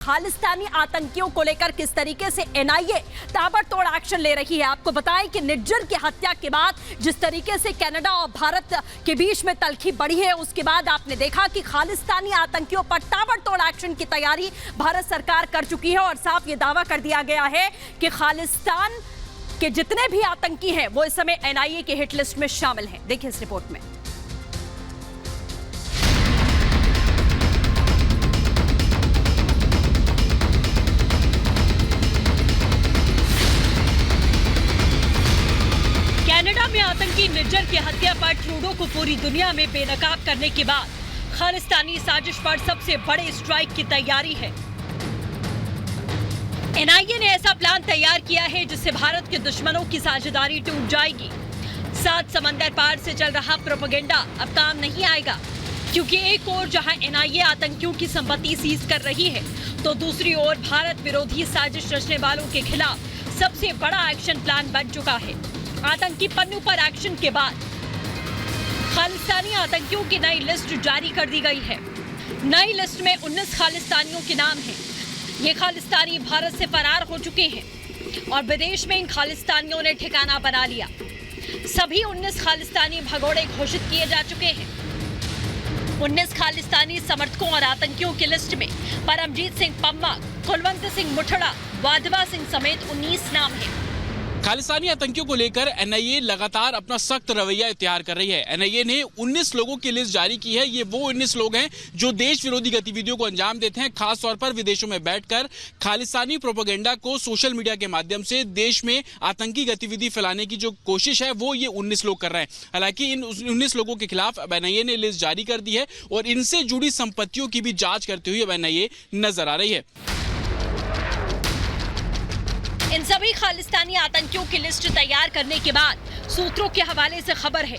खालिस्तानी आतंकियों को लेकर किस तरीके से एनआईए ताबड़तोड़ एक्शन ले रही है। आपको बताएं कि निज्जर की हत्या के बाद जिस तरीके से कनाडा और भारत के बीच में तल्खी बढ़ी है, उसके बाद आपने देखा कि खालिस्तानी आतंकियों पर ताबड़तोड़ एक्शन की तैयारी भारत सरकार कर चुकी है और साफ ये दावा कर दिया गया है कि खालिस्तान के जितने भी आतंकी हैं वो इस समय एनआईए की हिट लिस्ट में शामिल हैं। देखिए इस रिपोर्ट में। कनाडा में आतंकी निज्जर की हत्या पर ट्रूडो को पूरी दुनिया में बेनकाब करने के बाद खालिस्तानी साजिश पर सबसे बड़े स्ट्राइक की तैयारी है। एनआईए ने ऐसा प्लान तैयार किया है जिससे भारत के दुश्मनों की साझेदारी टूट जाएगी। 7 समंदर पार से चल रहा प्रोपेगेंडा अब काम नहीं आएगा, क्योंकि एक ओर जहां एनआईए आतंकियों की संपत्ति सीज कर रही है, तो दूसरी ओर भारत विरोधी साजिश रचने वालों के खिलाफ सबसे बड़ा एक्शन प्लान बन चुका है। आतंकी पन्नू पर एक्शन के बाद खालिस्तानी आतंकियों की नई लिस्ट जारी कर दी गई है। नई लिस्ट में 19 खालिस्तानियों के नाम हैं। ये खालिस्तानी भारत से फरार हो चुके हैं और विदेश में इन खालिस्तानियों ने ठिकाना बना लिया। सभी 19 खालिस्तानी भगोड़े घोषित किए जा चुके हैं। 19 खालिस्तानी समर्थकों और आतंकियों की लिस्ट में परमजीत सिंह पम्मा, कुलवंत सिंह मुठड़ा, वाधवा सिंह समेत 19 नाम हैं। खालिस्तानी आतंकियों को लेकर एनआईए लगातार अपना सख्त रवैया इख्तियार कर रही है। एनआईए ने 19 लोगों की लिस्ट जारी की है। ये वो 19 लोग हैं जो देश विरोधी गतिविधियों को अंजाम देते हैं, खास तौर पर विदेशों में बैठकर खालिस्तानी प्रोपेगेंडा को सोशल मीडिया के माध्यम से देश में आतंकी गतिविधि फैलाने की जो कोशिश है वो ये 19 लोग कर रहे हैं। हालांकि इन 19 लोगों के खिलाफ अब एनआईए ने लिस्ट जारी कर दी है और इनसे जुड़ी संपत्तियों की भी जांच करते हुए अब एनआईए नजर आ रही है। इन सभी खालिस्तानी आतंकियों की लिस्ट तैयार करने के बाद सूत्रों के हवाले से खबर है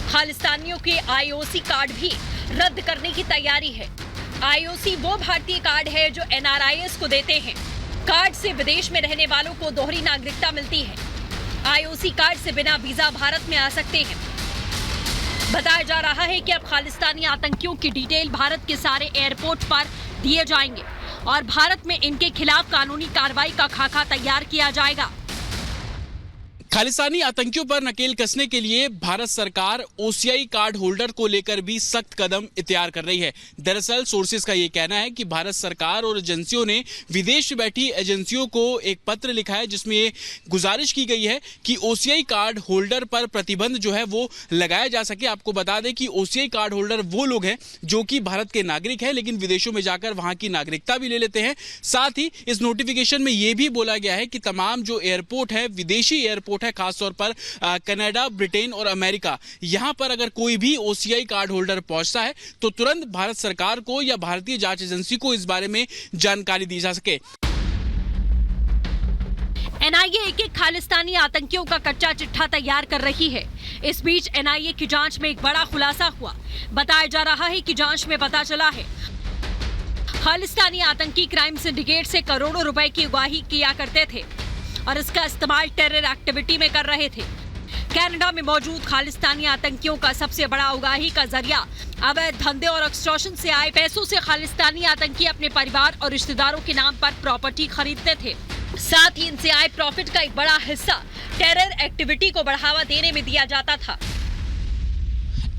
खालिस्तानियों के आईओसी कार्ड भी रद्द करने की तैयारी है। आईओसी वो भारतीय कार्ड है जो एनआरआईएस को देते हैं। कार्ड से विदेश में रहने वालों को दोहरी नागरिकता मिलती है। आईओसी कार्ड से बिना वीजा भारत में आ सकते हैं। बताया जा रहा है कि अब खालिस्तानी आतंकियों की डिटेल भारत के सारे एयरपोर्ट पर दिए जाएंगे और भारत में इनके खिलाफ कानूनी कार्रवाई का खाका तैयार किया जाएगा। खालिस्तानी आतंकियों पर नकेल कसने के लिए भारत सरकार ओसीआई कार्ड होल्डर को लेकर भी सख्त कदम इख्तियार कर रही है। दरअसल सोर्सेज का ये कहना है कि भारत सरकार और एजेंसियों ने विदेश में बैठी एजेंसियों को एक पत्र लिखा है जिसमें ये गुजारिश की गई है कि ओसीआई कार्ड होल्डर पर प्रतिबंध जो है वो लगाया जा सके। आपको बता दें कि ओसीआई कार्ड होल्डर वो लोग हैं जो कि भारत के नागरिक हैं लेकिन विदेशों में जाकर वहां की नागरिकता भी ले लेते हैं। साथ ही इस नोटिफिकेशन में ये भी बोला गया है कि तमाम जो एयरपोर्ट है, विदेशी एयरपोर्ट है, खासतौर पर कनाडा, ब्रिटेन और अमेरिका, यहां पर अगर कोई भी ओसीआई कार्ड होल्डर पहुंचता है तो तुरंत भारत सरकार को या भारतीय जांच एजेंसी को इस बारे में जानकारी दी जा सके। एनआईए एक खालिस्तानी आतंकियों का कच्चा चिट्ठा तैयार कर रही है। इस बीच एनआईए की जांच में एक बड़ा खुलासा हुआ। बताया जा रहा है कि जांच में पता चला है खालिस्तानी आतंकी क्राइम सिंडिकेट से करोड़ों रुपए की उगाही किया करते थे और इसका इस्तेमाल टेरर एक्टिविटी में कर रहे थे। कनाडा में मौजूद खालिस्तानी आतंकियों का सबसे बड़ा उगाही का जरिया अवैध धंधे और एक्सटॉर्शन से आए पैसों से खालिस्तानी आतंकी अपने परिवार और रिश्तेदारों के नाम पर प्रॉपर्टी खरीदते थे। साथ ही इनसे आए प्रॉफिट का एक बड़ा हिस्सा टेरर एक्टिविटी को बढ़ावा देने में दिया जाता था।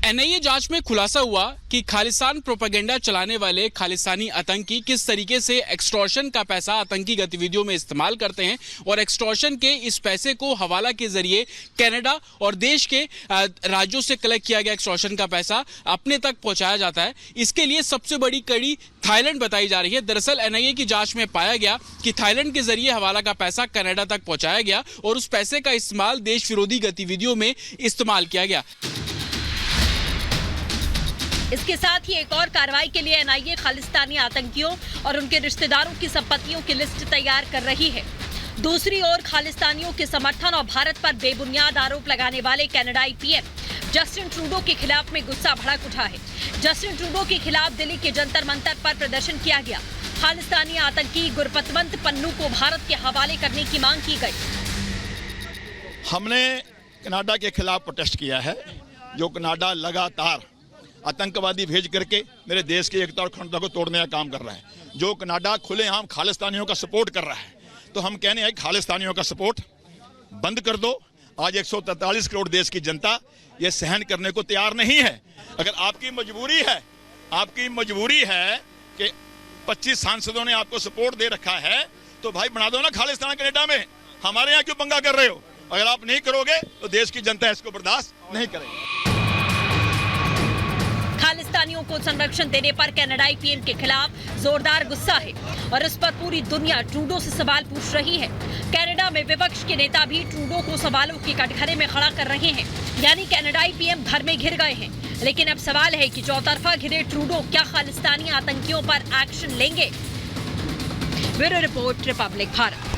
एनआईए जांच में खुलासा हुआ कि खालिस्तान प्रोपेगेंडा चलाने वाले खालिस्तानी आतंकी किस तरीके से एक्सटॉर्शन का पैसा आतंकी गतिविधियों में इस्तेमाल करते हैं और एक्सटॉर्शन के इस पैसे को हवाला के जरिए कनाडा और देश के राज्यों से कलेक्ट किया गया एक्सटॉर्शन का पैसा अपने तक पहुंचाया जाता है। इसके लिए सबसे बड़ी कड़ी थाईलैंड बताई जा रही है। दरअसल एनआईए की जांच में पाया गया कि थाईलैंड के जरिए हवाला का पैसा कनाडा तक पहुंचाया गया और उस पैसे का इस्तेमाल देश विरोधी गतिविधियों में इस्तेमाल किया गया। इसके साथ ही एक और कार्रवाई के लिए एनआईए खालिस्तानी आतंकियों और उनके रिश्तेदारों की संपत्तियों की लिस्ट तैयार कर रही है। दूसरी ओर खालिस्तानियों के समर्थन और भारत पर बेबुनियाद आरोप लगाने वाले कनाडाई पीएम जस्टिन ट्रूडो के खिलाफ में गुस्सा भड़क उठा है। जस्टिन ट्रूडो के खिलाफ दिल्ली के जंतर मंतर पर प्रदर्शन किया गया। खालिस्तानी आतंकी गुरपतवंत पन्नू को भारत के हवाले करने की मांग की गई। हमने कनाडा के खिलाफ प्रोटेस्ट किया है, जो कनाडा लगातार आतंकवादी भेज करके मेरे देश की एकता और अखंडता को तोड़ने का काम कर रहा है। जो कनाडा खुलेआम खालिस्तानियों का सपोर्ट कर रहा है, तो हम कहने हैं खालिस्तानियों का सपोर्ट बंद कर दो। आज 143 करोड़ देश की जनता ये सहन करने को तैयार नहीं है। अगर आपकी मजबूरी है कि 25 सांसदों ने आपको सपोर्ट दे रखा है, तो भाई बना दो ना खालिस्तान कनाडा में। हमारे यहाँ क्यों पंगा कर रहे हो? अगर आप नहीं करोगे तो देश की जनता इसको बर्दाश्त नहीं करेगी। खालिस्तानियों को संरक्षण देने पर कनाडाई पीएम के खिलाफ जोरदार गुस्सा है और इस पर पूरी दुनिया ट्रूडो से सवाल पूछ रही है। कनाडा में विपक्ष के नेता भी ट्रूडो को सवालों के कटघरे में खड़ा कर रहे हैं, यानी कनाडाई पीएम घर में घिर गए हैं। लेकिन अब सवाल है कि चौतरफा घिरे ट्रूडो क्या खालिस्तानी आतंकियों पर एक्शन लेंगे? Bureau report, Republic Bharat.